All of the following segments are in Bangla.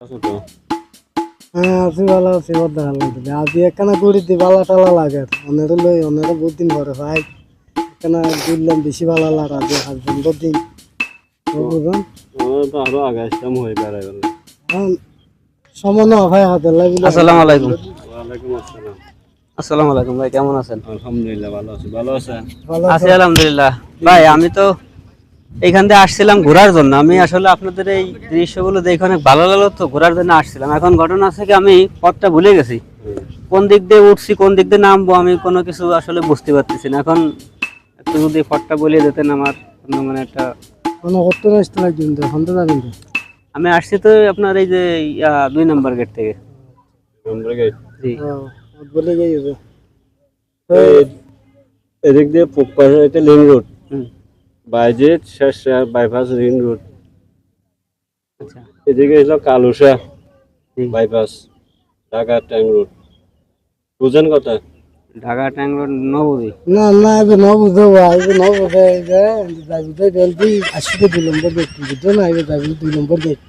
হ্যাঁ আছি ভালো আছি ওর দেখা লাগবে আজ একখানা গড়ি দি বালা টালা লাগে অনেরও লই অনেরও বহুত দিন পরে ভাই একখানা দিলাম বেশি ভালো লাগে আজ আজ বন্ধ দিন বুঝুন তো আরো আগে আসতাম হয়ে বেড়াই গেল। সমান ভাই হাতে লাগবে। আসসালামু আলাইকুম। ওয়ালাইকুম আসসালাম। আসসালামু আলাইকুম ভাই, কেমন আছেন? আলহামদুলিল্লাহ ভালো আছি। ভালো আছেন? ভালো আছি আলহামদুলিল্লাহ। ভাই আমি তো এইখান থেকে আসছিলাম ঘোরার জন্য। আমি আসলে আপনাদের এই দৃশ্যগুলো দেখে অনেক ভালো লাগলো, তো ঘোরার জন্য আসছিলাম। এখন ঘটনা আছে কি, আমি পথটা ভুলে গেছি, কোন দিক দিয়ে উঠছি কোন দিক দিয়ে নামবো আমি কোনো কিছু আসলে বুঝতে পারতেছি না। এখন একটু যদি পথটা বলে দিতেন আমার মানে একটা। কোনো করতে আসতে লাগবে কিন্তু এখন তো যাবেন আমি আসছি তো আপনার এই যে 2 নম্বর গেট থেকে। আমরা গেট জি বলে গিয়ে এদিক দিয়ে পুকপাড়া এটা লিং রোড, হুম, বাইজেট শেষ বাইপাস রিং রোড। আচ্ছা এদিকে হলো কালুসা জি। বাইপাস ঢাকা ট্যাং রোড। বুঝেন কথা? ঢাকা ট্যাং রোড নবদ্বীপ। না না এবে ন বুঝে আইবে ন বুঝে যাইবে জলদি আসবে 2 নম্বর গেট বুঝছো না আইবে যাইবে 2 নম্বর গেট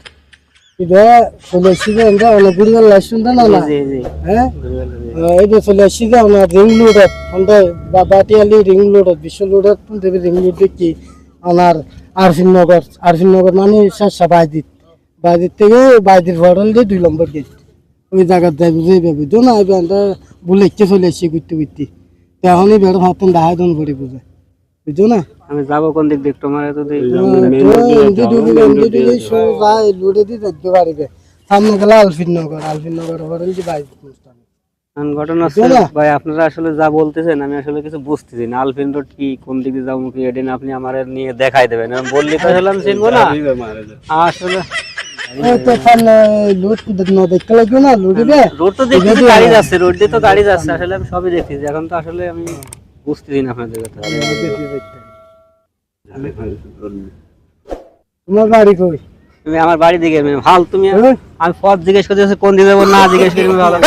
এটা চলে আসবে আমরা অনেক দূর লাইসেন্স না না জি জি হ্যাঁ এইটা চলে আসবে আমরা রিং রোড আমরা বাটিয়ালি রিং রোড বিশ্ব রোড দেবে রিং রোড কি আমার আরফিন নগর মানে বাইদিত থেকে বাইদির ভরল দিয়ে 2 নম্বর গেট ওই জায়গায় যাইবে যাইবে বুঝছো না আইবে আমরা বলে চলে আসছি ঘুরতে ঘুরতে এখনই বেড়ে ভাবতেন দাহাই দন পড়ে বুঝে বুঝছো না আমি যাবো কোন দিক দিয়ে একটু আমার এত লুড়ে দিয়ে দেখতে পারিবে সামনে গেলে আলফিন নগর হরল যে বাইক ঘটনা আছে ভাই, আপনারা আসলে যা বলতেছেন আমি আসলে কিছু বুঝতেছি না। আলফিন রোড কি, কোন দিকে যাবো কি, এটা আপনি আমার নিয়ে দেখাই দেবেন। আমি বললি তো আসলে আমি চিনবো না আসলে। তো সামনে লুট দেখতে লাগবে না লুড়িবে রোড তো দেখতেছি গাড়ি যাচ্ছে, রোড দিয়ে তো গাড়ি যাচ্ছে, আসলে আমি সবই দেখতেছি। এখন তো আসলে আমি বুঝতেছি না আপনাদের কথা। তোমার বাড়ি কই তুমি আমার বাড়ি দিকে হাল, তুমি আমি পথ জিজ্ঞেস করতে কোন দিকে যাবো না জিজ্ঞেস করি ভালো।